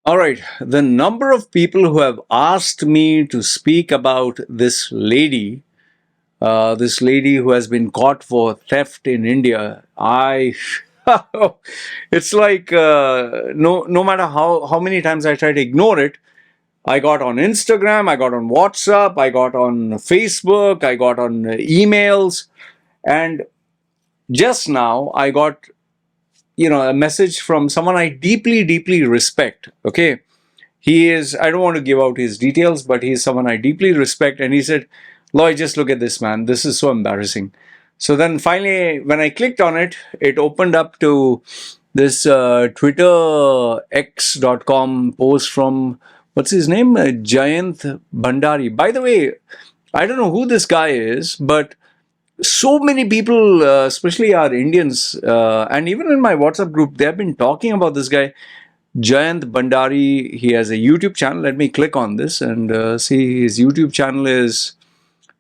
All right. The number of people who have asked me to speak about this lady who has been caught for theft in India, it's like no matter how many times I try to ignore it, I got on Instagram, I got on WhatsApp, I got on Facebook, I got on emails, and just now I got a message from someone I deeply respect. Okay, he is, I don't want to give out his details, but he's someone I deeply respect, and he said, Loy, just look at this, man, this is so embarrassing. So then finally when I clicked on it, it opened up to this Twitter x.com post from, what's his name, Jayant Bhandari. By the way, I don't know who this guy is, but so many people, especially our Indians, and even in my WhatsApp group, they have been talking about this guy, Jayant Bhandari. He has a YouTube channel. Let me click on this and see. His YouTube channel is,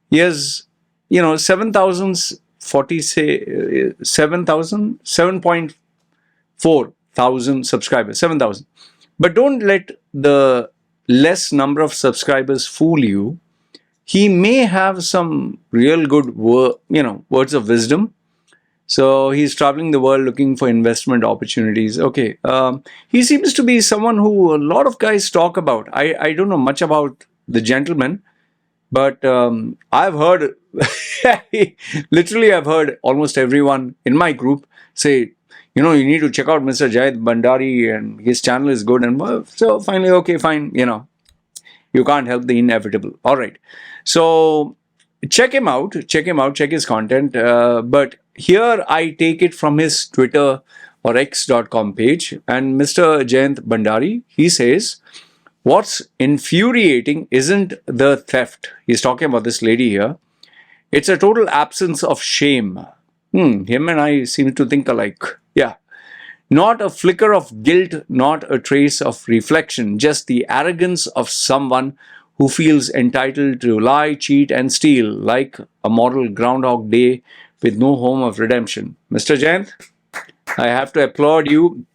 he has, 7,040, say, 7.4 thousand subscribers, 7,000. But don't let the less number of subscribers fool you. He may have some real good words of wisdom. So he's traveling the world looking for investment opportunities. Okay, he seems to be someone who a lot of guys talk about. I don't know much about the gentleman, but I've heard, literally I've heard almost everyone in my group say, you need to check out Mr. Jayant Bhandari and his channel is good. And so finally, okay, fine, you can't help the inevitable. All right. So check him out, check his content. But here I take it from his Twitter or x.com page. And Mr. Jayant Bhandari, he says, what's infuriating isn't the theft. He's talking about this lady here. It's a total absence of shame. Him and I seem to think alike. Yeah. Not a flicker of guilt, not a trace of reflection, just the arrogance of someone who feels entitled to lie, cheat, and steal like a model Groundhog Day with no home of redemption. Mr. Jayant, I have to applaud you.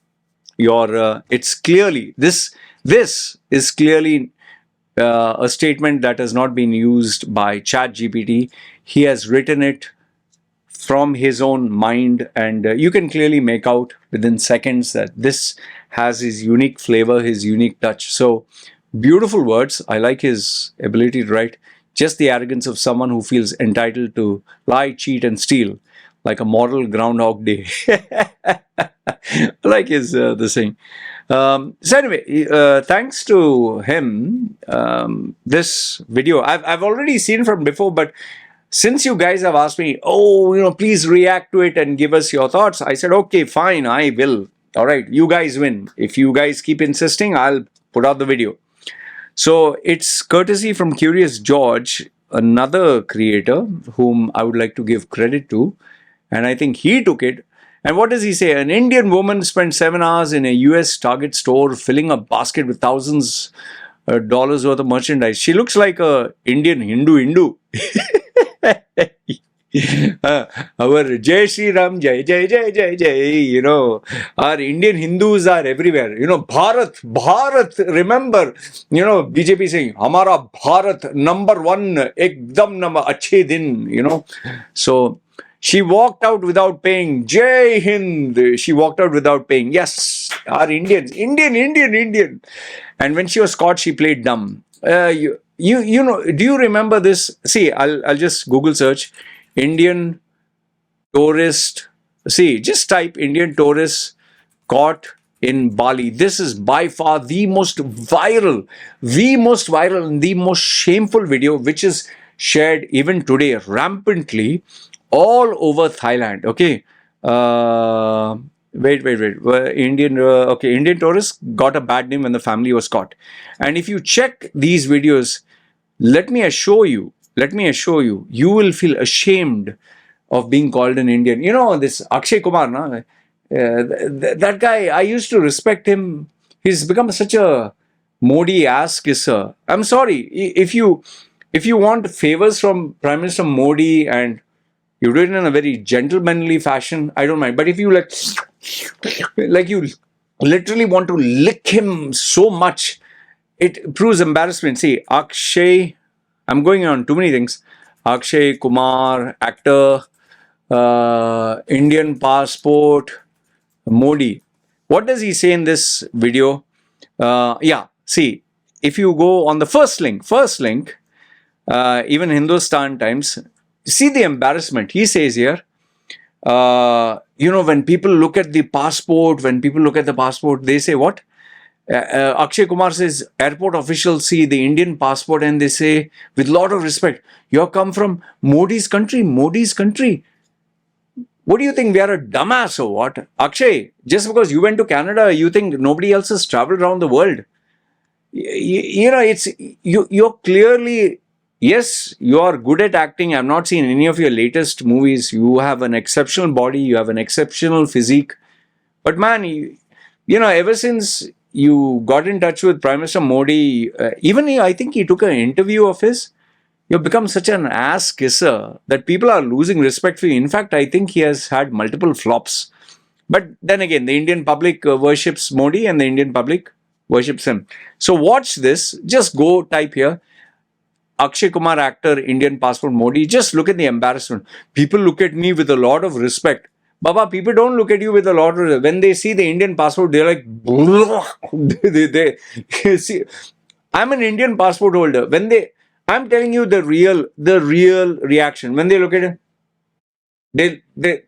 It's clearly, this is clearly a statement that has not been used by ChatGPT. He has written it from his own mind, and you can clearly make out within seconds that this has his unique flavor, his unique touch. So beautiful words. I like his ability to write. Just the arrogance of someone who feels entitled to lie, cheat, and steal like a model Groundhog Day. I like his the saying. So anyway, thanks to him, this video I've already seen from before, but since you guys have asked me, please react to it and give us your thoughts, I said, okay, fine, I will. All right, you guys win. If you guys keep insisting, I'll put out the video. So it's courtesy from Curious George, another creator whom I would like to give credit to. And I think he took it. And what does he say? An Indian woman spent 7 hours in a US Target store filling a basket with thousands of dollars worth of merchandise. She looks like a Indian Hindu. Our Jai Shri Ram, Jai Jai Jai Jai Jai, our Indian Hindus are everywhere. Bharat, remember, BJP saying, Hamara Bharat, number one, ekdam number, achhe din, So she walked out without paying. Jai Hind. She walked out without paying. Yes, our Indians, Indian. And when she was caught, she played dumb. Do you remember this? See, I'll just Google search Indian tourist. See, just type Indian tourist caught in Bali. This is by far the most viral and the most shameful video, which is shared even today rampantly all over Thailand. Okay. Wait. Indian tourists got a bad name when the family was caught. And if you check these videos, let me assure you, you will feel ashamed of being called an Indian. This Akshay Kumar, that guy, I used to respect him. He's become such a Modi ass kisser. I'm sorry, if you want favors from Prime Minister Modi and you do it in a very gentlemanly fashion, I don't mind. But if you like you literally want to lick him so much. It proves embarrassment. See, Akshay, I'm going on too many things. Akshay Kumar, actor, Indian passport, Modi. What does he say in this video? Yeah, see, if you go on the first link, even Hindustan Times, see the embarrassment. He says here, when people look at the passport, they say what? Akshay Kumar says, airport officials see the Indian passport and they say, with a lot of respect, you come from Modi's country. What do you think? We are a dumbass or what? Akshay, just because you went to Canada, you think nobody else has traveled around the world? You're clearly, yes, you are good at acting. I've not seen any of your latest movies. You have an exceptional body, you have an exceptional physique. But man, ever since you got in touch with Prime Minister Modi, I think he took an interview of his. You've become such an ass kisser that people are losing respect for you. In fact, I think he has had multiple flops. But then again, the Indian public worships Modi and the Indian public worships him. So watch this. Just go type here. Akshay Kumar actor, Indian passport Modi. Just look at the embarrassment. People look at me with a lot of respect. Baba, people don't look at you with a lot of respect. When they see the Indian passport, they're like, they see, I'm an Indian passport holder. I'm telling you the real reaction. When they look at it, they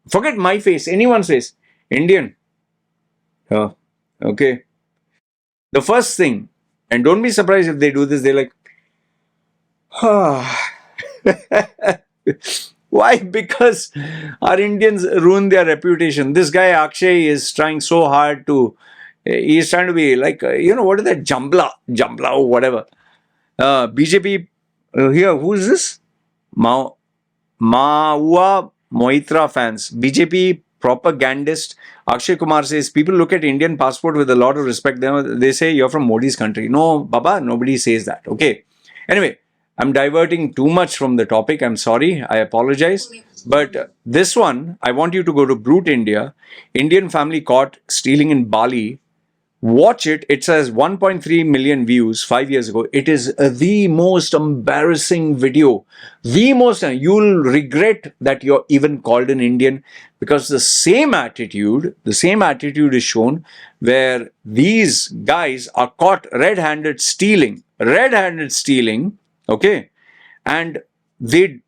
forget my face, anyone's face. Indian. Oh, okay. The first thing, and don't be surprised if they do this, they're like, why? Because our Indians ruin their reputation. This guy Akshay is trying so hard to, he's trying to be like, what is that? Jambla or whatever. BJP, here, who is this? Maua Moitra fans. BJP propagandist Akshay Kumar says, people look at Indian passport with a lot of respect. They say you're from Modi's country. No, Baba, nobody says that. Okay. Anyway, I'm diverting too much from the topic. I'm sorry. I apologize. But this one, I want you to go to Brute India. Indian family caught stealing in Bali. Watch it. It says 1.3 million views 5 years ago. It is the most embarrassing video. The most. You'll regret that you're even called an Indian, because the same attitude is shown where these guys are caught red-handed stealing. Okay. And they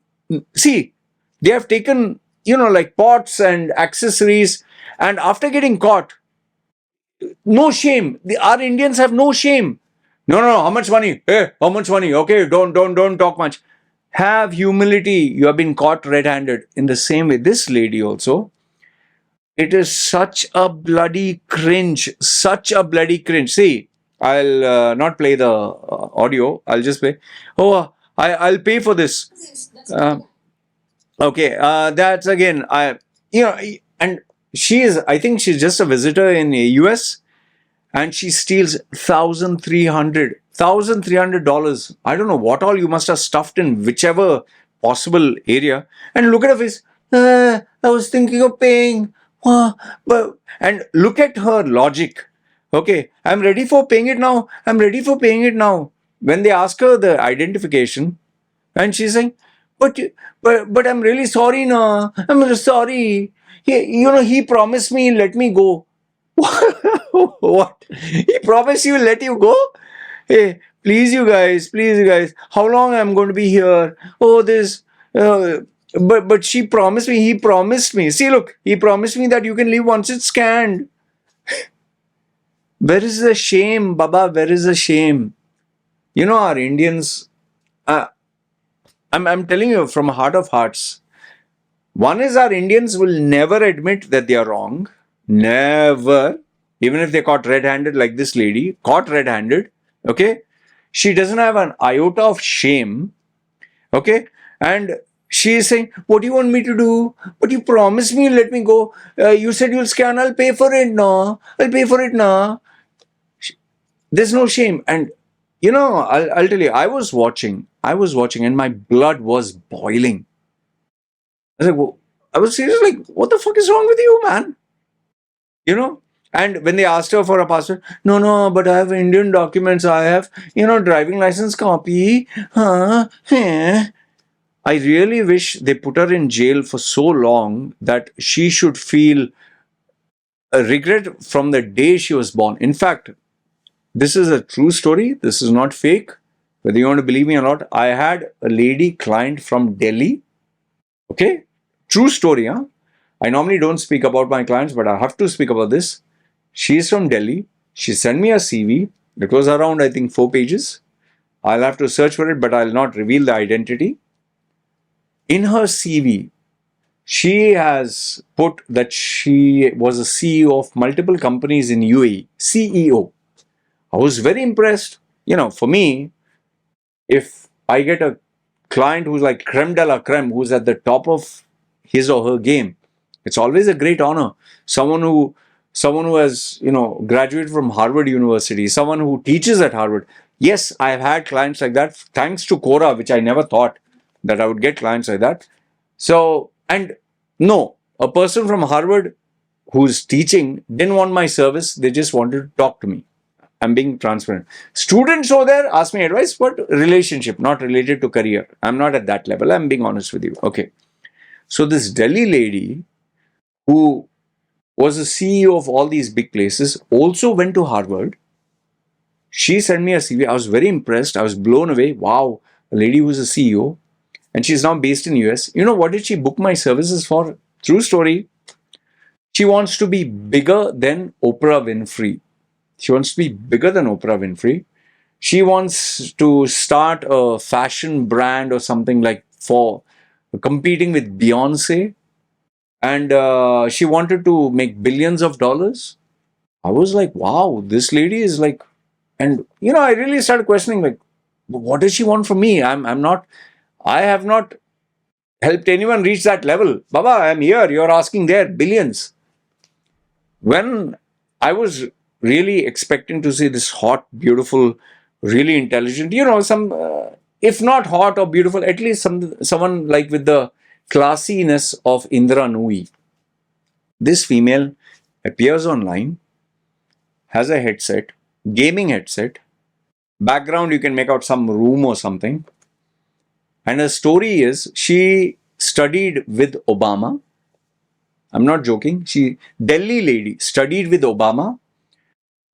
have taken, like pots and accessories. And after getting caught, no shame. Our Indians have no shame. No, how much money? Hey, how much money? Okay, don't talk much. Have humility. You have been caught red-handed. In the same way, this lady also. It is such a bloody cringe. See, I'll not play the audio. I'll just play. Oh, I'll pay for this. Okay, that's again. And I think she's just a visitor in the US. And she steals $1,300. I don't know what all you must have stuffed in whichever possible area. And look at her face. I was thinking of paying. And look at her logic. Okay, I'm ready for paying it now. When they ask her the identification, and she's saying, but I'm really sorry, no. I'm really sorry. He promised me, let me go. What? He promised you, let you go? Hey, please you guys. How long I'm going to be here? Oh, this. But he promised me. See, look, he promised me that you can leave once it's scanned. Where is the shame, Baba? Where is the shame? Our Indians. I'm telling you from a heart of hearts. One is, our Indians will never admit that they are wrong. Never. Even if they're caught red-handed, like this lady, caught red-handed, okay? She doesn't have an iota of shame, okay? And she is saying, what do you want me to do? But you promised me, let me go. You said you'll scan, I'll pay for it now. There's no shame. And, I'll tell you, I was watching and my blood was boiling. I was like, I was seriously like, what the fuck is wrong with you, man? And when they asked her for a passport, no, no, but I have Indian documents. I have, driving license copy. I really wish they put her in jail for so long that she should feel a regret from the day she was born. In fact, this is a true story. This is not fake. Whether you want to believe me or not, I had a lady client from Delhi. Okay? True story, huh? I normally don't speak about my clients, but I have to speak about this. She's from Delhi. She sent me a CV. It was around, I think, 4 pages. I'll have to search for it, but I'll not reveal the identity. In her CV, she has put that she was a CEO of multiple companies in UAE. CEO. I was very impressed. For me, if I get a client who's like creme de la creme, who's at the top of his or her game, it's always a great honor. Someone who has, graduated from Harvard University, someone who teaches at Harvard. Yes, I've had clients like that, thanks to Quora, which I never thought that I would get clients like that. So, and no, a person from Harvard who's teaching didn't want my service, they just wanted to talk to me. I'm being transparent. Students over there ask me advice, but relationship, not related to career. I'm not at that level. I'm being honest with you. Okay. So this Delhi lady who was the CEO of all these big places also went to Harvard. She sent me a CV. I was very impressed. I was blown away. Wow, a lady who's a CEO. And she's now based in US. You know what did she book my services for? True story. She wants to be bigger than Oprah Winfrey. She wants to be bigger than Oprah Winfrey. She wants to start a fashion brand or something like for competing with Beyonce. And she wanted to make billions of dollars. I was like, wow, this lady is like, and I really started questioning, like, what does she want from me? I have not helped anyone reach that level. Baba, I'm here. You're asking there billions. When I was really expecting to see this hot, beautiful, really intelligent, some, if not hot or beautiful, at least someone like with the classiness of Indra Nui. This female appears online, has a headset, gaming headset, background you can make out some room or something. And her story is she studied with Obama. I'm not joking. Delhi lady, studied with Obama.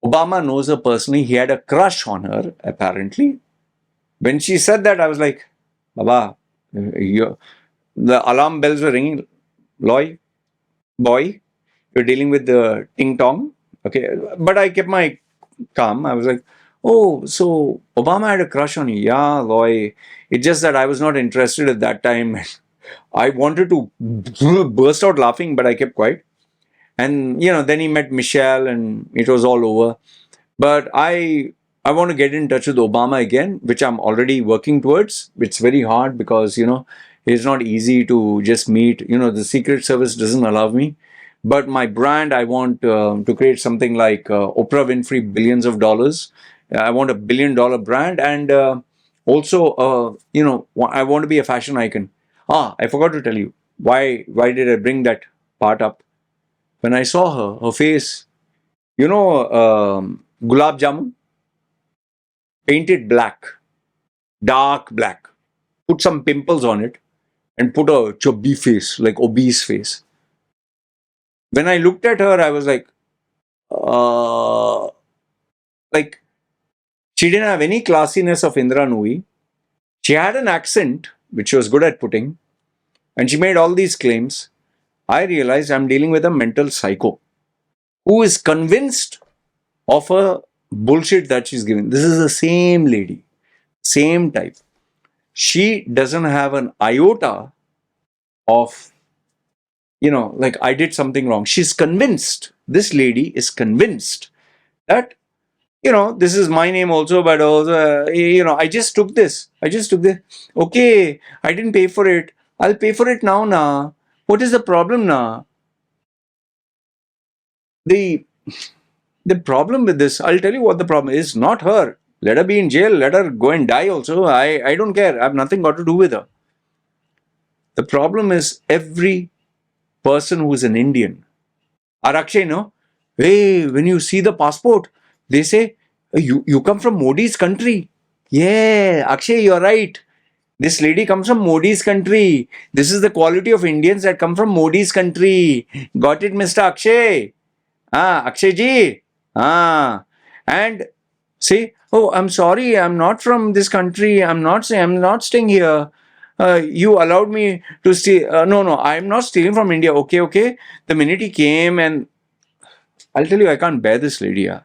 Obama knows her personally. He had a crush on her, apparently. When she said that, I was like, Baba, the alarm bells were ringing. Loy, boy, you're dealing with the ting tong. Okay. But I kept my calm. I was like, oh, so Obama had a crush on you. Yeah, Loy. It's just that I was not interested at that time. I wanted to burst out laughing, but I kept quiet. And then he met Michelle, and it was all over. But I want to get in touch with Obama again, which I'm already working towards. It's very hard because it's not easy to just meet. The Secret Service doesn't allow me. But my brand, I want to create something like Oprah Winfrey, billions of dollars. I want a $1 billion brand, and also, I want to be a fashion icon. I forgot to tell you why did I bring that part up? When I saw her face, gulab jamun, painted black, dark black, put some pimples on it, and put a chubby face, like obese face. When I looked at her, I was like she didn't have any classiness of Indra Nui. She had an accent, which she was good at putting, and she made all these claims. I realized I'm dealing with a mental psycho who is convinced of a bullshit that she's giving. This is the same lady, same type. She doesn't have an iota of, like I did something wrong. She's convinced, this lady is convinced that, this is my name also, but also, I just took this. Okay, I didn't pay for it. I'll pay for it now, na. What is the problem, na? The problem with this, I'll tell you what the problem is. Not her. Let her be in jail. Let her go and die also. I don't care. I have nothing got to do with her. The problem is every person who's an Indian. Arakshay, no? Hey, when you see the passport, they say, you come from Modi's country. Yeah, Akshay, you're right. This lady comes from Modi's country. This is the quality of Indians that come from Modi's country. Got it, Mr. Akshay? Ah, Akshay ji. Ah. And say, oh, I'm sorry, I'm not from this country. I'm not staying here. You allowed me to stay. No, I'm not stealing from India. Okay, okay. The minute he came, and I'll tell you, I can't bear this lady. Yeah.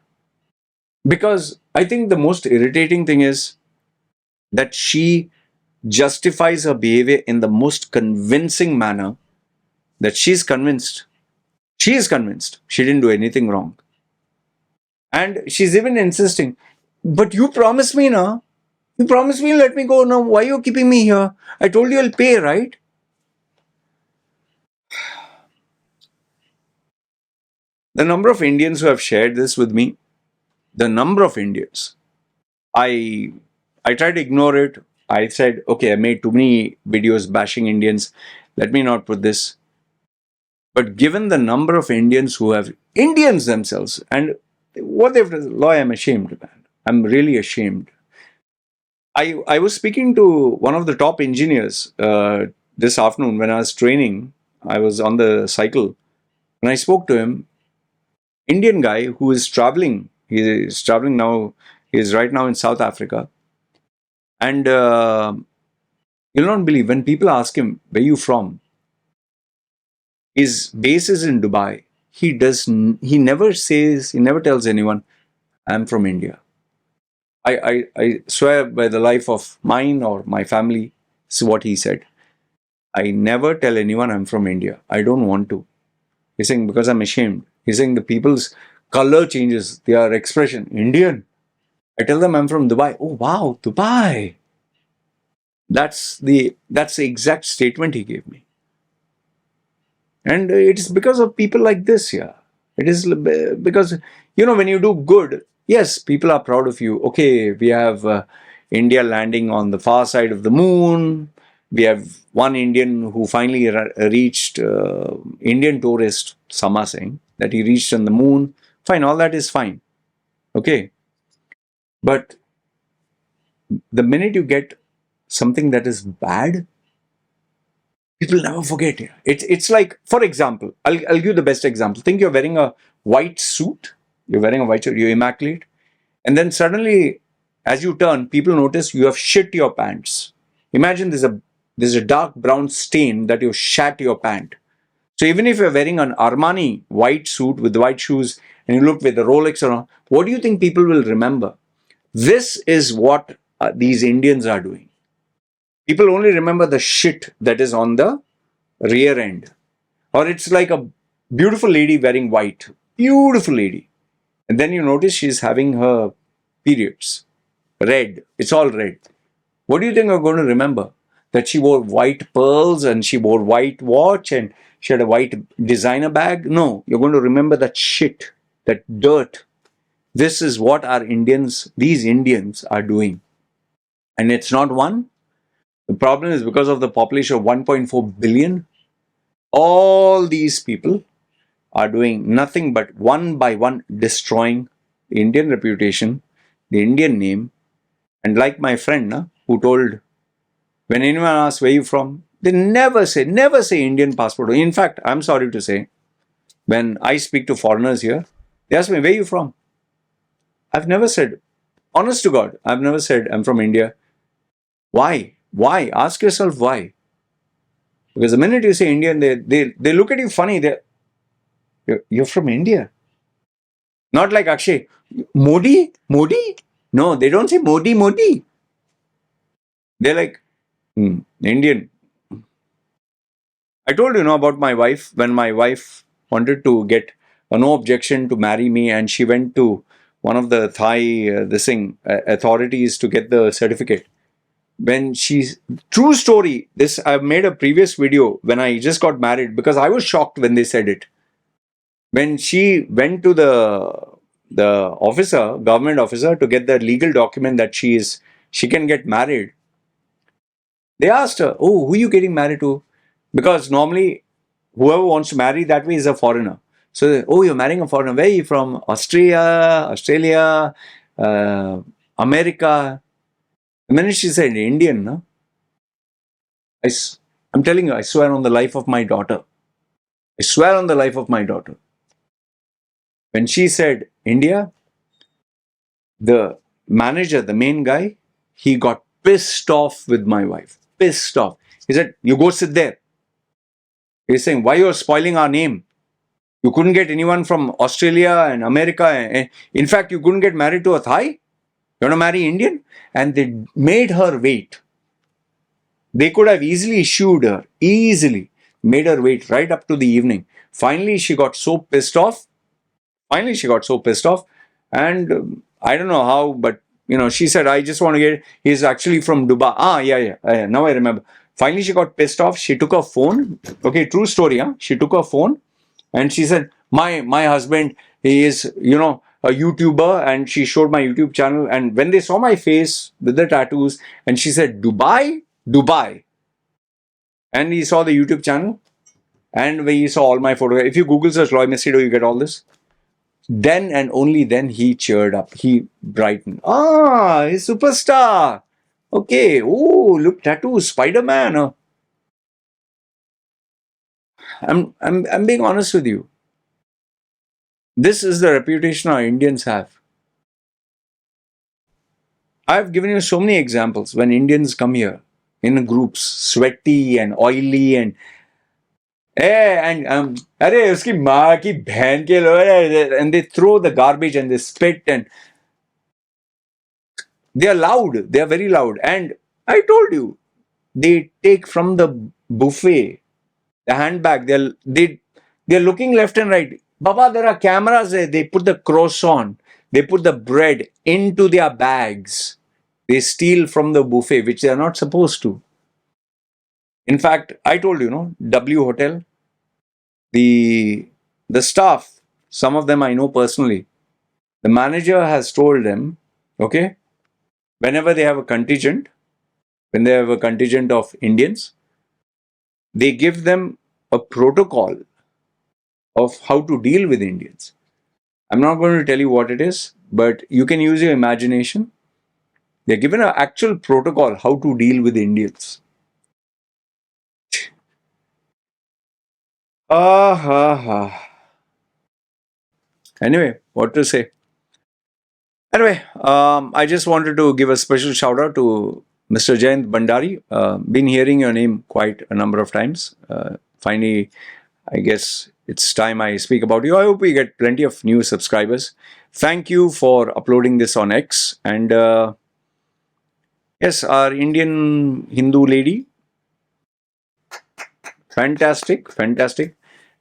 Because I think the most irritating thing is that she justifies her behavior in the most convincing manner, that she's convinced. She is convinced she didn't do anything wrong. And she's even insisting, but you promised me, na? You promised me, let me go. Now, why are you keeping me here? I told you I'll pay, right? The number of Indians who have shared this with me, the number of Indians, I I tried to ignore it. I said, okay, I made too many videos bashing Indians. Let me not put this. But given the number of Indians who have, Indians themselves, and what they've done, Loy, I'm ashamed, man. I'm really ashamed. I was speaking to one of the top engineers this afternoon when I was training. I was on the cycle. When I spoke to him, Indian guy who is traveling, he is traveling now, he is right now in South Africa. And you'll not believe, when people ask him, where you from? His base is in Dubai. He never says, he never tells anyone, I'm from India. I swear by the life of mine or my family, this is what he said. I never tell anyone I'm from India. I don't want to. He's saying, because I'm ashamed. He's saying the people's color changes, their expression. Indian. I tell them I'm from Dubai. Oh wow, Dubai. That's the exact statement he gave me. And it's because of people like this, yeah. It is because, when you do good, yes, people are proud of you. Okay, we have India landing on the far side of the moon. We have one Indian who finally reached, Indian tourist, some are saying, that he reached on the moon. Fine, all that is fine. Okay. But the minute you get something that is bad, people never forget it. It's like, for example, I'll give you the best example. Think you're wearing a white suit, you're immaculate, and then suddenly, as you turn, people notice you have shit your pants. Imagine there's a dark brown stain that you shat your pant. So even if you're wearing an Armani white suit with white shoes and you look with a Rolex around, what do you think people will remember? This is what these Indians are doing. People only remember the shit that is on the rear end. Or it's like a beautiful lady wearing white. Beautiful lady. And then you notice she's having her periods. Red. It's all red. What do you think you're going to remember? That she wore white pearls and she wore white watch and she had a white designer bag? No. You're going to remember that shit, that dirt. This is what these Indians are doing. And it's not one. The problem is because of the population of 1.4 billion, all these people are doing nothing but one by one destroying the Indian reputation, the Indian name. And like my friend who told, when anyone asks where you from, they never say Indian passport. In fact, I'm sorry to say, when I speak to foreigners here, they ask me, where you from? I've never said, honest to God, I've never said I'm from India. Why? Why? Ask yourself why. Because the minute you say Indian, they look at you funny. You're from India. Not like Akshay. Modi? Modi? No, they don't say Modi, Modi. They're like, Indian. I told you about my wife. When my wife wanted to get a no objection to marry me, and she went to one of the Thai authorities to get the certificate. When true story, this I've made a previous video when I just got married, because I was shocked when they said it. When she went to the government officer, to get the legal document that she can get married, they asked her, oh, who are you getting married to? Because normally whoever wants to marry that way is a foreigner. So, oh, you're marrying a foreigner. Where are you from? Australia, America. The minute she said Indian, no? I'm telling you, I swear on the life of my daughter. I swear on the life of my daughter. When she said India, the manager, the main guy, he got pissed off with my wife. Pissed off. He said, you go sit there. He's saying, why you're spoiling our name? You couldn't get anyone from Australia and America. In fact, you couldn't get married to a Thai. You want to marry Indian? And they made her wait. They could have easily issued her, made her wait right up to the evening. Finally, she got so pissed off. And I don't know how, but she said, I just want to get, he's actually from Dubai. Yeah. Now I remember. Finally, she got pissed off. She took her phone. Okay, true story, huh? She took her phone and she said, my husband, he is, a YouTuber, and she showed my YouTube channel. And when they saw my face with the tattoos, and she said, Dubai. And he saw the YouTube channel, and when he saw all my photographs, if you Google search Loy Machedo, you get all this. Then and only then he cheered up. He brightened. Ah, he's superstar. Okay. Oh, look, tattoo, Spider-Man. I'm being honest with you. This is the reputation our Indians have. I've given you so many examples when Indians come here in groups, sweaty and oily and अरे उसकी माँ की बहन के लोग, and they throw the garbage and they spit and they are loud. They are very loud. And I told you, they take from the buffet, the handbag. They're looking left and right. Baba, there are cameras there. They put the croissant, they put the bread into their bags. They steal from the buffet, which they are not supposed to. In fact, I told you, W Hotel, the staff, some of them I know personally. The manager has told them, okay, whenever they have a contingent, when they have a contingent of Indians, they give them a protocol of how to deal with Indians. I'm not going to tell you what it is, but you can use your imagination. They're given an actual protocol how to deal with Indians. Anyway, what to say? Anyway, I just wanted to give a special shout out to Mr. Jayant Bhandari. Been hearing your name quite a number of times. Finally, I guess it's time I speak about you. I hope we get plenty of new subscribers. Thank you for uploading this on X. And yes, our Indian Hindu lady. Fantastic.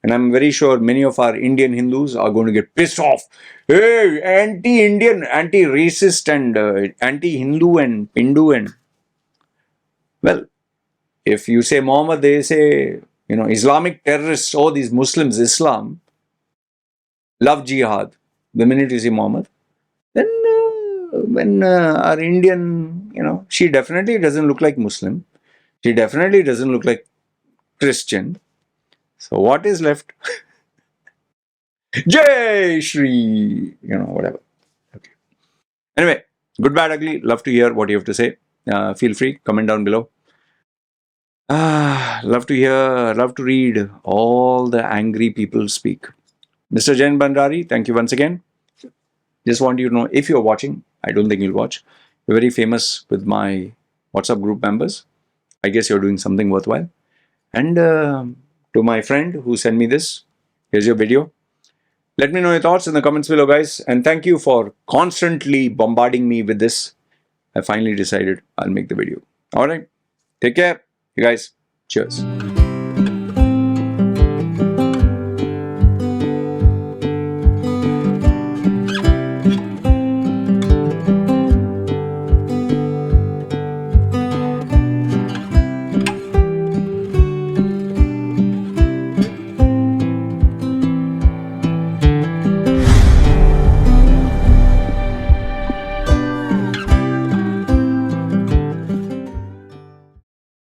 And I'm very sure many of our Indian Hindus are going to get pissed off. Hey, anti-Indian, anti-racist and anti-Hindu and Hindu and... Well, if you say Muhammad, they say, Islamic terrorists, oh, these Muslims, Islam, love jihad. The minute you see Muhammad, then when our Indian, she definitely doesn't look like Muslim. She definitely doesn't look like Christian. So what is left? Jai Shri, whatever. Okay. Anyway, good, bad, ugly. Love to hear what you have to say. Feel free, comment down below. Love to hear, love to read all the angry people speak. Mr. Jain Bhandari, thank you once again. Just want you to know, if you're watching, I don't think you'll watch. You're very famous with my WhatsApp group members. I guess you're doing something worthwhile. And to my friend who sent me this, here's your video. Let me know your thoughts in the comments below, guys. And thank you for constantly bombarding me with this. I finally decided I'll make the video. All right. Take care, you guys. Cheers.